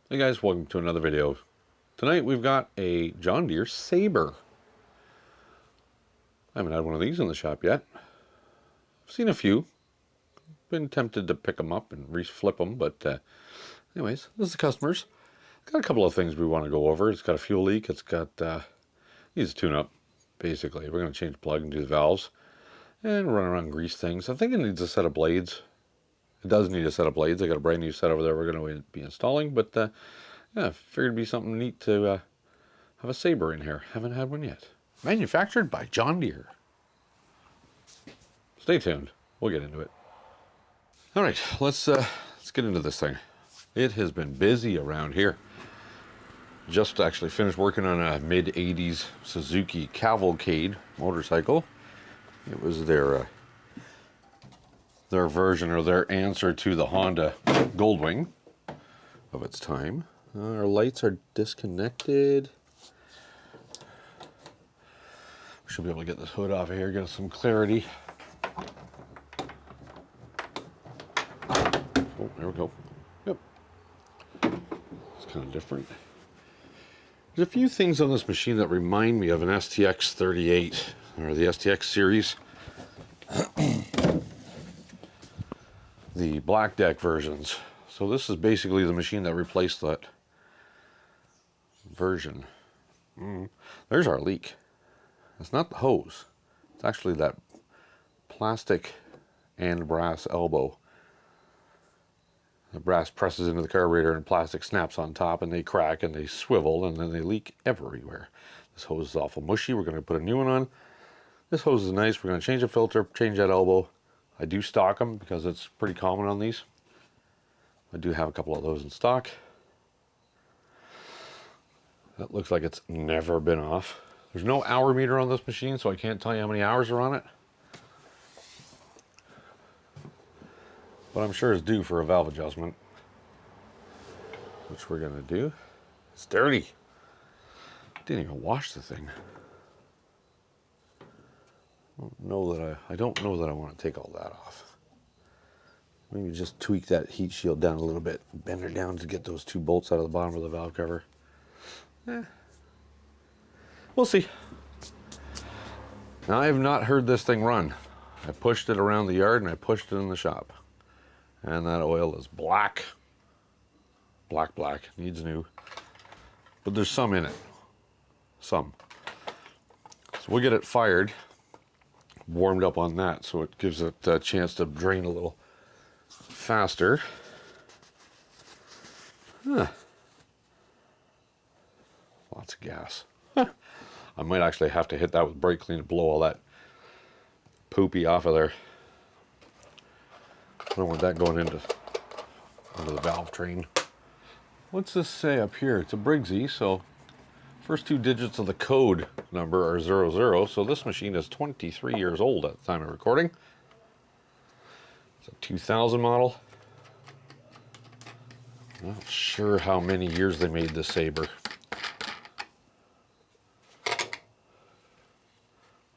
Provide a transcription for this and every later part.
Hey guys, welcome to another video. Tonight we've got a John Deere Sabre. I haven't had one of these in the shop yet. I've seen a few. Been tempted to pick them up and reflip them, but anyways, this is the customer's. Got a couple of things we want to go over. It's got a fuel leak. It's got needs a tune-up. Basically, we're going to change the plug and do the valves and run around grease things. I think it needs a set of blades. It does need a set of blades. I got a brand new set over there we're going to be installing, but yeah, figured it'd be something neat to have a Sabre in here. Haven't had one yet. Manufactured by John Deere. Stay tuned. We'll get into it. All right, let's get into this thing. It has been busy around here. Just actually finished working on a mid-80s Suzuki Cavalcade motorcycle. It was their version or their answer to the Honda Goldwing of its time. Our lights are disconnected. We should be able to get this hood off of here, get us some clarity. Oh, there we go. Yep. It's kind of different. There's a few things on this machine that remind me of an STX 38 or the STX series. The black deck versions. So this is basically the machine that replaced that version. There's our leak. It's not the hose. It's actually that plastic and brass elbow. The brass presses into the carburetor and plastic snaps on top, and they crack and they swivel and then they leak everywhere. This hose is awful mushy. We're going to put a new one on. This hose is nice. We're going to change the filter, change that elbow. I do stock them because it's pretty common on these. I do have a couple of those in stock. That looks like it's never been off. There's no hour meter on this machine, so I can't tell you how many hours are on it. But I'm sure it's due for a valve adjustment, which we're going to do. It's dirty. Didn't even wash the thing. I don't know that I want to take all that off. Maybe just tweak that heat shield down a little bit, bend her down to get those two bolts out of the bottom of the valve cover. We'll see. Now, I have not heard this thing run. I pushed it around the yard and I pushed it in the shop. And that oil is black. Black, needs new. But there's some in it. Some. So we'll get it fired, warmed up on that so it gives it a chance to drain a little faster. Lots of gas. I might actually have to hit that with brake clean to blow all that poopy off of there. I don't want that going into the valve train. What's this say up here? It's a Briggsy, so first two digits of the code number are 00. So this machine is 23 years old at the time of recording. It's a 2000 model. Not sure how many years they made this Sabre.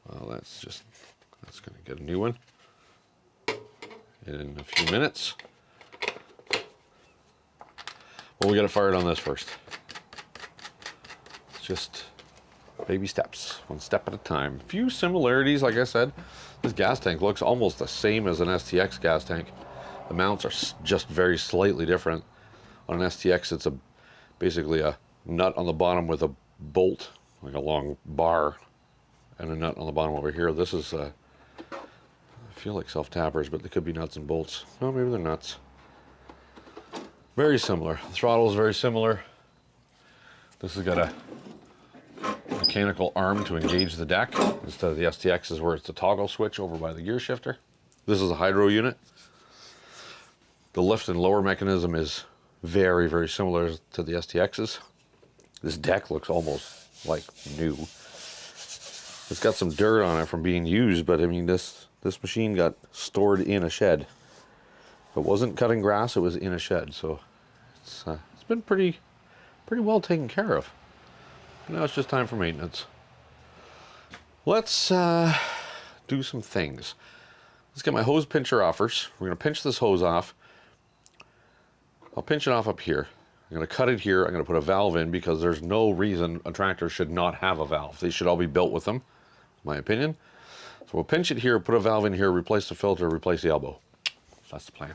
Well, that's going to get a new one in a few minutes. Well, we got to fire it on this first. It's just baby steps, one step at a time. Few similarities, like I said. This gas tank looks almost the same as an STX gas tank. The mounts are just very slightly different. On an STX, it's basically a nut on the bottom with a bolt, like a long bar, and a nut on the bottom over here. This is, I feel like self-tappers, but they could be nuts and bolts. Oh, maybe they're nuts. Very similar. The throttle is very similar. This has got a mechanical arm to engage the deck instead of the STXs where it's a toggle switch over by the gear shifter. This is a hydro unit. The lift and lower mechanism is very, very similar to the STXs. This deck looks almost like new. It's got some dirt on it from being used, but I mean this machine got stored in a shed. It wasn't cutting grass, it was in a shed, so it's been pretty well taken care of. Now it's just time for maintenance. Let's do some things. Let's get my hose pincher offers. We're going to pinch this hose off. I'll pinch it off up here. I'm going to cut it here. I'm going to put a valve in because there's no reason a tractor should not have a valve. They should all be built with them, in my opinion. So we'll pinch it here, put a valve in here, replace the filter, replace the elbow. That's the plan.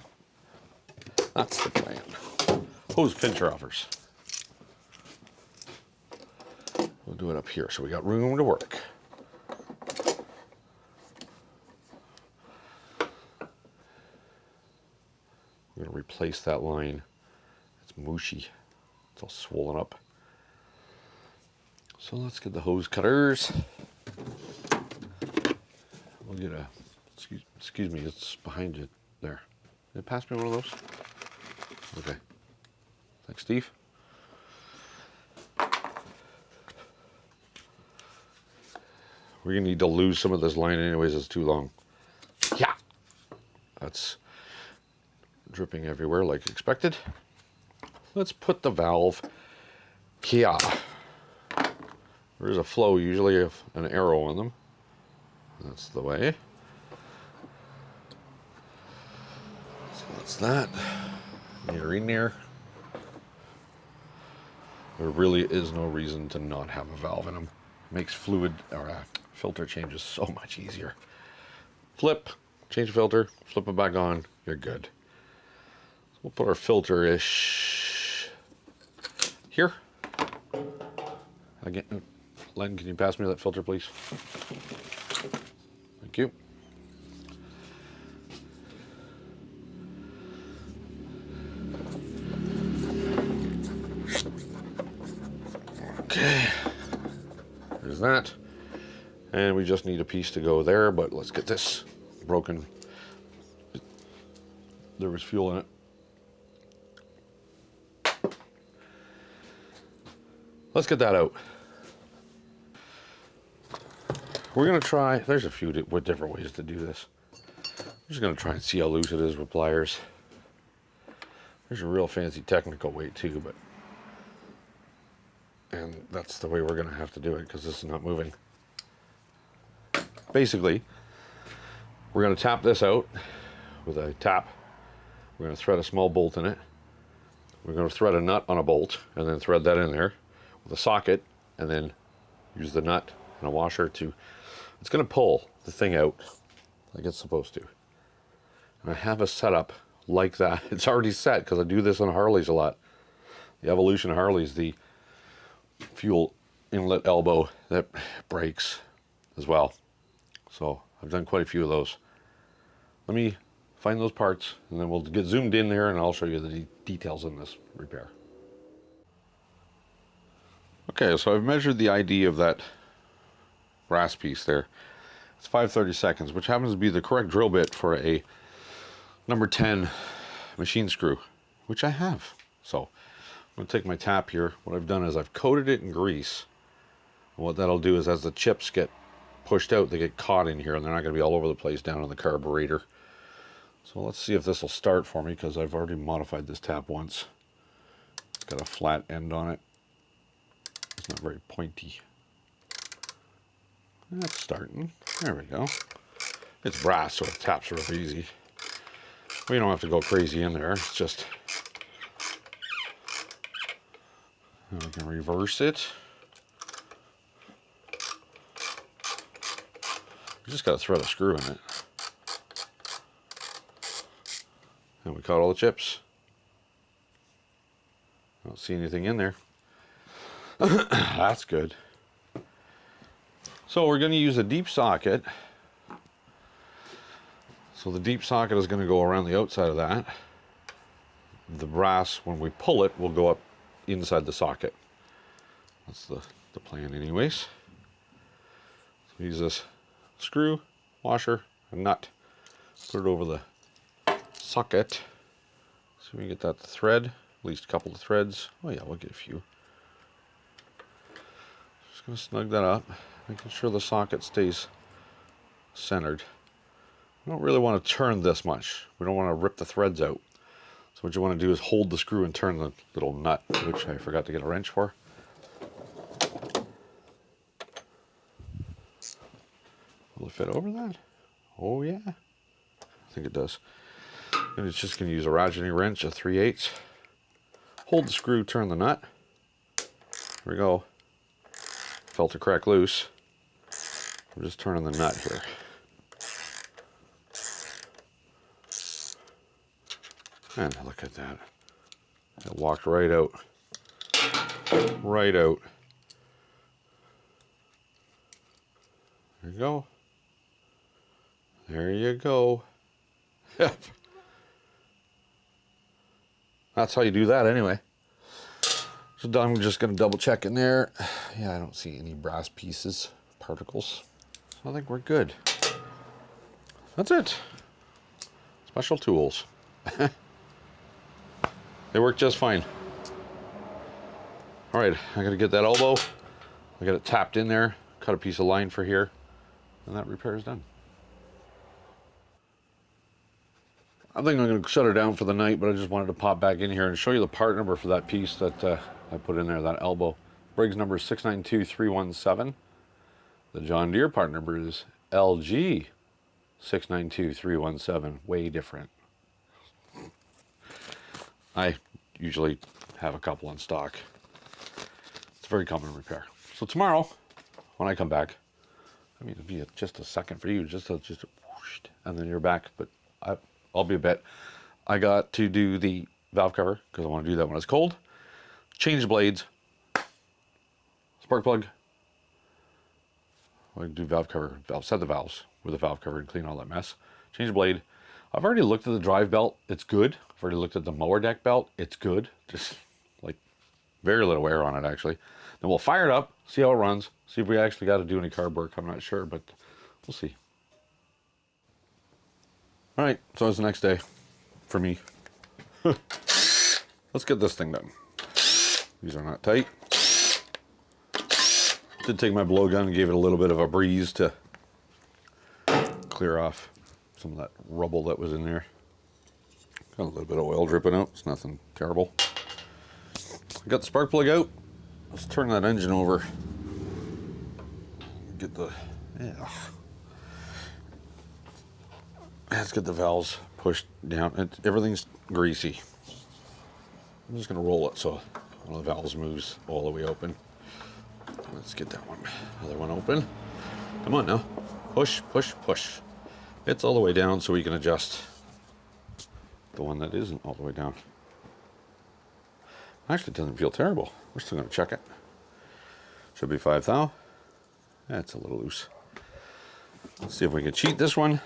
That's the plan. Hose pincher offers. We'll do it up here so we got room to work. We're going to replace that line. It's mushy. It's all swollen up. So let's get the hose cutters. We'll get a, excuse me, it's behind you there. Can you pass me one of those? Okay. Thanks, Steve. We're going to need to lose some of this line anyways, it's too long. Yeah. That's dripping everywhere like expected. Let's put the valve here. There's a flow usually of an arrow on them. That's the way. So that's that. They're in there. There really is no reason to not have a valve in them. Makes fluid or filter changes so much easier. Flip, change the filter, flip it back on, you're good. So we'll put our filter-ish here. Again, Len, can you pass me that filter, please? Thank you. Okay, there's that. And we just need a piece to go there, but let's get this broken. There was fuel in it. Let's get that out. We're gonna try, there's a few different ways to do this. I'm just gonna try and see how loose it is with pliers. There's a real fancy technical way too, but, and that's the way we're gonna have to do it because this is not moving. Basically, we're gonna tap this out with a tap. We're gonna thread a small bolt in it. We're gonna thread a nut on a bolt and then thread that in there with a socket and then use the nut and a washer to, it's gonna pull the thing out like it's supposed to. And I have a setup like that. It's already set because I do this on Harleys a lot. The Evolution Harleys, the fuel inlet elbow that breaks as well. So I've done quite a few of those. Let me find those parts and then we'll get zoomed in there and I'll show you the details in this repair. Okay, so I've measured the ID of that brass piece there. It's 5/32, which happens to be the correct drill bit for a number 10 machine screw, which I have. So I'm going to take my tap here. What I've done is I've coated it in grease. And what that'll do is as the chips get pushed out, they get caught in here and they're not going to be all over the place down on the carburetor. So let's see if this will start for me because I've already modified this tap once. It's got a flat end on it. It's not very pointy. That's starting. There we go. It's brass, so it taps real easy. We don't have to go crazy in there. It's just, we can reverse it. We just got to thread a screw in it. And we caught all the chips. I don't see anything in there. That's good. So we're going to use a deep socket. So the deep socket is going to go around the outside of that. The brass, when we pull it, will go up inside the socket. That's the plan anyways. So use this screw, washer, and nut. Put it over the socket. So we can get that to thread, at least a couple of threads. Oh yeah, we'll get a few. Just going to snug that up, making sure the socket stays centered. We don't really want to turn this much. We don't want to rip the threads out. So what you want to do is hold the screw and turn the little nut, which I forgot to get a wrench for. Will it fit over that? Oh yeah, I think it does. And it's just going to use a ratcheting wrench, a 3/8. hold the screw, turn the nut. There we go. Felt the crack loose. I'm just turning the nut here. And look at that. It walked right out. Right out. There you go. There you go. Yep. That's how you do that anyway. So I'm just going to double check in there. Yeah, I don't see any brass pieces, particles. So I think we're good. That's it. Special tools. They work just fine. All right, I got to get that elbow. I got it tapped in there, cut a piece of line for here, and that repair is done. I think I'm going to shut her down for the night, but I just wanted to pop back in here and show you the part number for that piece that I put in there, that elbow. Briggs number is 692317. The John Deere part number is LG 692317. Way different. I usually have a couple in stock. It's a very common repair. So tomorrow, when I come back, I mean, it'll be just a second for you, just a whoosh, and then you're back. But I'll be a bit. I got to do the valve cover because I want to do that when it's cold. Change the blades. Spark plug. I can do valve cover, set the valves with a valve cover and clean all that mess. Change the blade. I've already looked at the drive belt. It's good. I've already looked at the mower deck belt. It's good. Just like very little wear on it actually. Then we'll fire it up, see how it runs, see if we actually got to do any carb work. I'm not sure, but we'll see. All right, so it's the next day for me. Let's get this thing done. These are not tight. Did take my blowgun and gave it a little bit of a breeze to clear off some of that rubble that was in there. Got a little bit of oil dripping out. It's nothing terrible. I got the spark plug out. Let's turn that engine over. Get the, yeah. Let's get the valves pushed down. Everything's greasy. I'm just gonna roll it so one of the valves moves all the way open. Let's get that one, other one open. Come on now. Push, push, push. It's all the way down so we can adjust the one that isn't all the way down. Actually, it doesn't feel terrible. We're still going to check it. Should be 5 thou. That's a little loose. Let's see if we can cheat this one.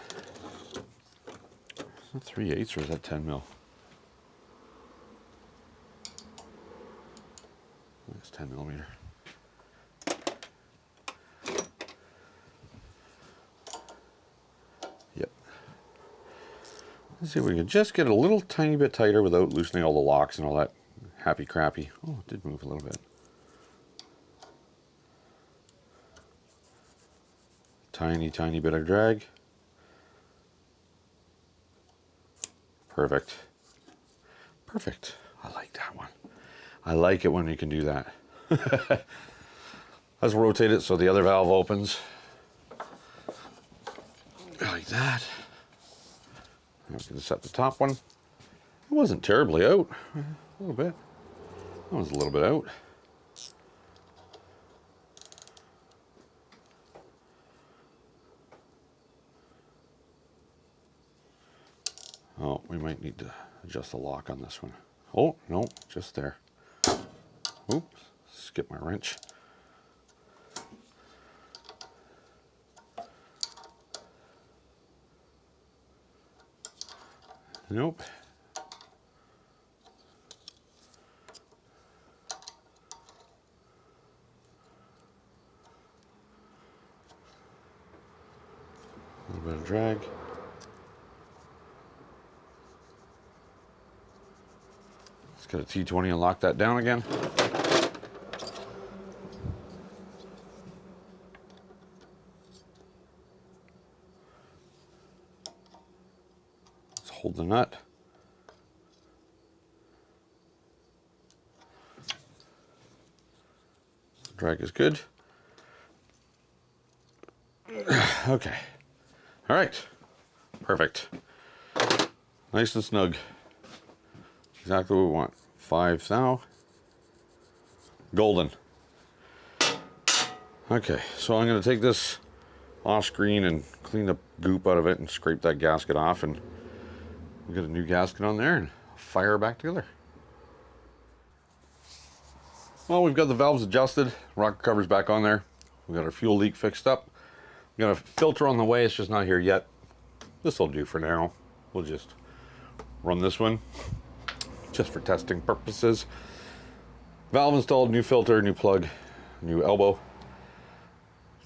Is that 3/8 or is that 10 mil? It's 10 millimeter. Yep. Let's see if we can just get it a little tiny bit tighter without loosening all the locks and all that happy crappy. Oh, it did move a little bit. Tiny, tiny bit of drag. Perfect. Perfect. I like that one. I like it when you can do that. Let's rotate it so the other valve opens. Like that. I'm going to set the top one. It wasn't terribly out. A little bit. That was a little bit out. Oh, we might need to adjust the lock on this one. Oh, no, just there. Oops, skip my wrench. Nope. A little bit of drag. Let's get a T20 and lock that down again. Let's hold the nut. Drag is good. Okay. All right. Perfect. Nice and snug. Exactly what we want. 5 now. Golden. Okay, so I'm going to take this off screen and clean the goop out of it and scrape that gasket off, and we'll get a new gasket on there and fire it back together. Well, we've got the valves adjusted, rocker cover's back on there. We've got our fuel leak fixed up. We've got a filter on the way, it's just not here yet. This will do for now. We'll just run this one just for testing purposes. Valve installed, new filter, new plug, new elbow.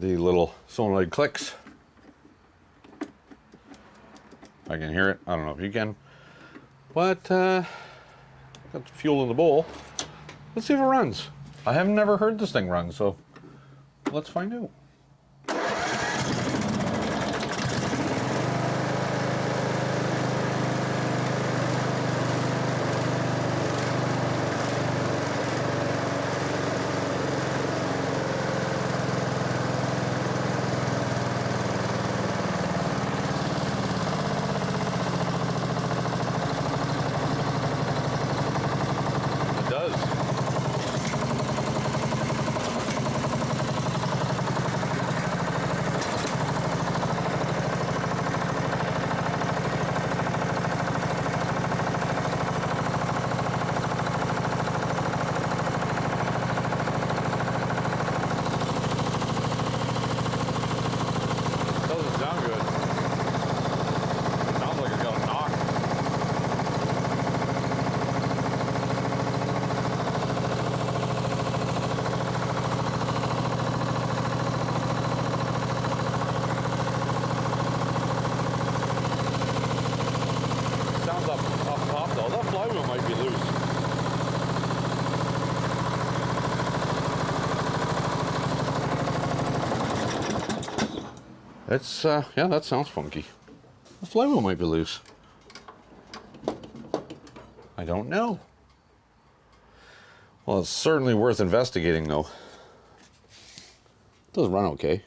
The little solenoid clicks. I can hear it. I don't know if you can. But got the fuel in the bowl. Let's see if it runs. I have never heard this thing run, so let's find out. It's, yeah, that sounds funky. The flywheel might be loose. I don't know. Well, it's certainly worth investigating, though. It does run okay.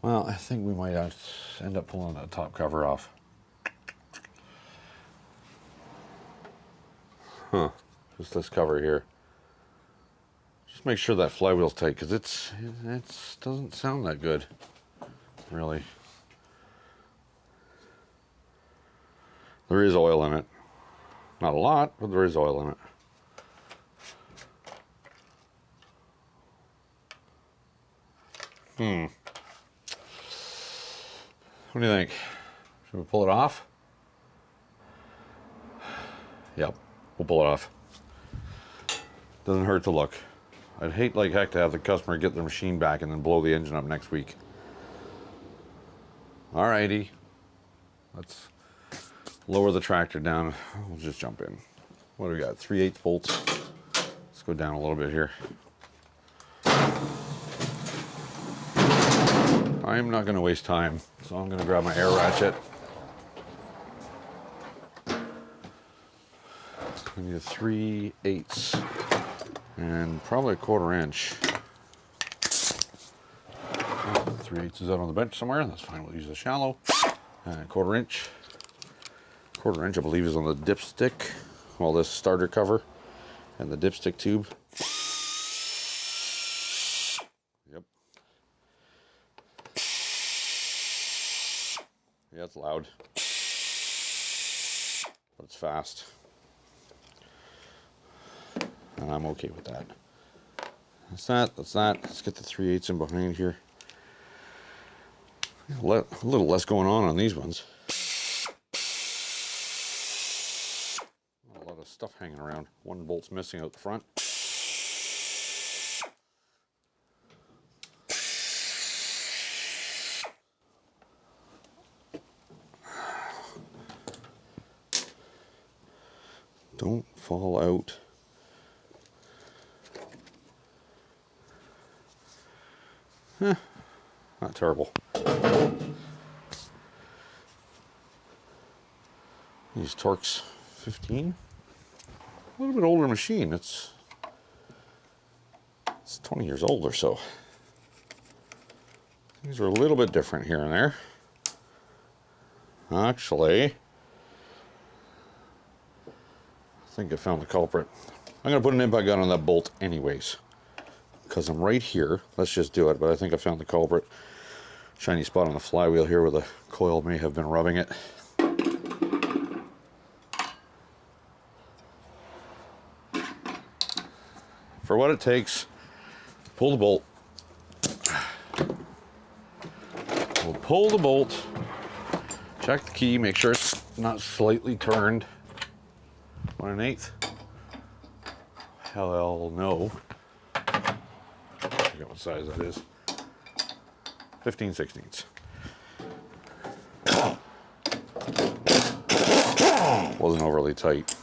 Well, I think we might end up pulling that top cover off. Huh. Just this cover here. Just make sure that flywheel's tight, because it doesn't sound that good, really. There is oil in it. Not a lot, but there is oil in it. What do you think? Should we pull it off? Yep, we'll pull it off. Doesn't hurt to look. I'd hate like heck to have the customer get their machine back and then blow the engine up next week. Alrighty. Let's lower the tractor down. We'll just jump in. What do we got? 3/8 bolts. Let's go down a little bit here. I'm not going to waste time, so I'm going to grab my air ratchet. I need a 3/8 and probably a 1/4 inch. 3/8 is out on the bench somewhere. That's fine. We'll use the shallow. And a 1/4 inch. 1/4 inch, I believe, is on the dipstick. Well, this starter cover and the dipstick tube. Yep. Yeah, it's loud, but it's fast. And I'm okay with that. That's that, that's that. Let's get the 3/8 in behind here. A little less going on these ones. A lot of stuff hanging around. One bolt's missing out the front. Don't fall out. Not terrible. These Torx 15. A little bit older machine. It's 20 years old or so. These are a little bit different here and there. Actually, think I found the culprit. I'm going to put an impact gun on that bolt anyways, because I'm right here. Let's just do it, but I think I found the culprit. Shiny spot on the flywheel here where the coil may have been rubbing it. For what it takes, pull the bolt. We'll pull the bolt, check the key, make sure it's not slightly turned. 1 1/8. Hell no. I forget what size that is. 15/16. Wasn't overly tight.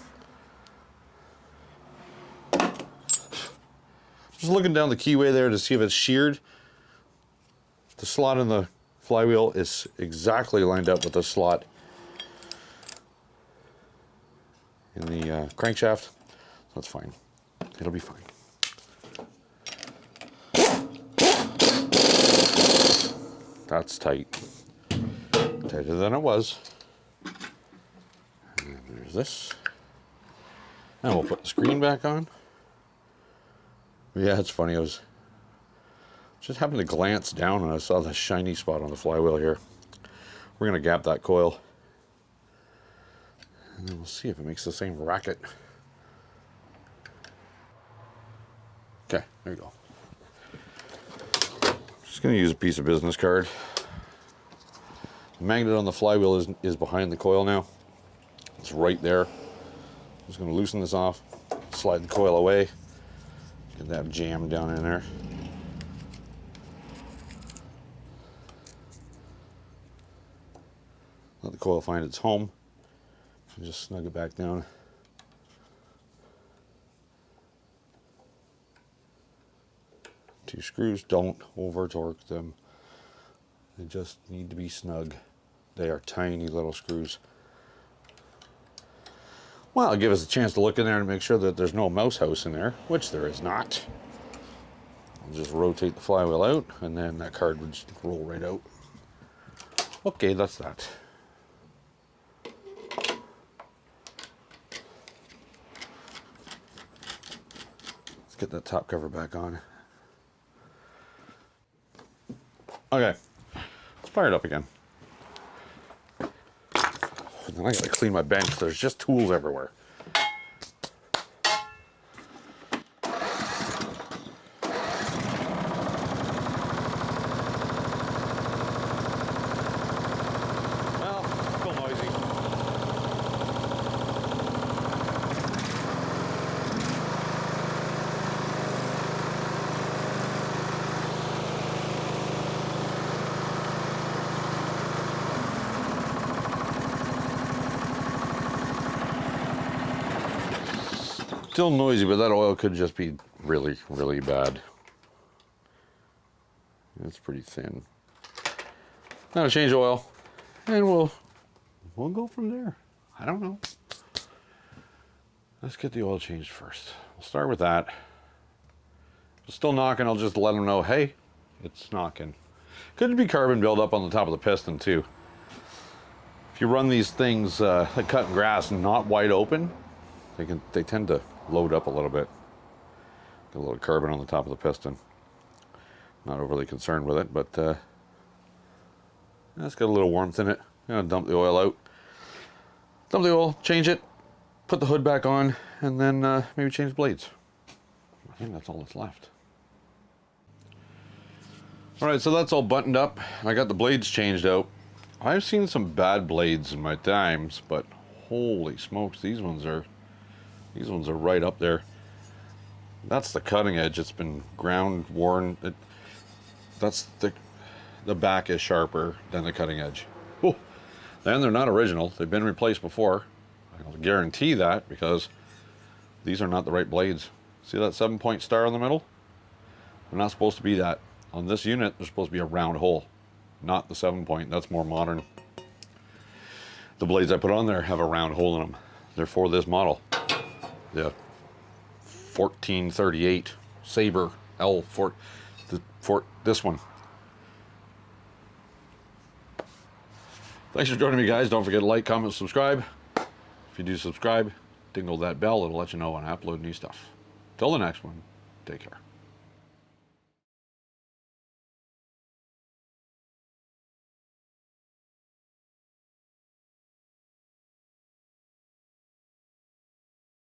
Just looking down the keyway there to see if it's sheared. The slot in the flywheel is exactly lined up with the slot in the crankshaft. That's fine. It'll be fine. That's tight. Tighter than it was. And there's this. And we'll put the screen back on. Yeah, it's funny. I was just happened to glance down and I saw the shiny spot on the flywheel here. We're going to gap that coil. And then we'll see if it makes the same racket. Okay, there we go. Just going to use a piece of business card. The magnet on the flywheel is behind the coil now. It's right there. I'm just going to loosen this off, slide the coil away, get that jammed down in there. Let the coil find its home and just snug it back down. Two screws, don't over torque them. They just need to be snug. They are tiny little screws. Well, it'll give us a chance to look in there and make sure that there's no mouse house in there, which there is not. I'll just rotate the flywheel out and then that card would just roll right out. Okay, that's that. Let's get that top cover back on. Okay, let's fire it up again. And then I gotta clean my bench. There's just tools everywhere. Well, still noisy. Still noisy, but that oil could just be really, really bad. It's pretty thin. Now change oil, and we'll go from there. I don't know. Let's get the oil changed first. We'll start with that. If it's still knocking, I'll just let them know, hey, it's knocking. Could be carbon buildup on the top of the piston too. If you run these things like cutting grass and not wide open, they tend to load up a little bit. Got a little carbon on the top of the piston. Not overly concerned with it, but it's got a little warmth in it. I'm gonna dump the oil out. Dump the oil, change it, put the hood back on, and then maybe change blades. I think that's all that's left. All right, so that's all buttoned up. I got the blades changed out. I've seen some bad blades in my times, but holy smokes, these ones are right up there. That's the cutting edge. It's been ground worn. That's the back is sharper than the cutting edge. Oh, and they're not original. They've been replaced before. I'll guarantee that because these are not the right blades. See that 7-point star in the middle? They're not supposed to be that. On this unit, they're supposed to be a round hole, not the 7-point. That's more modern. The blades I put on there have a round hole in them. They're for this model. The 1438 Sabre L4, this one. Thanks for joining me, guys. Don't forget to like, comment, subscribe. If you do subscribe, dingle that bell. It'll let you know when I upload new stuff. Till the next one, take care.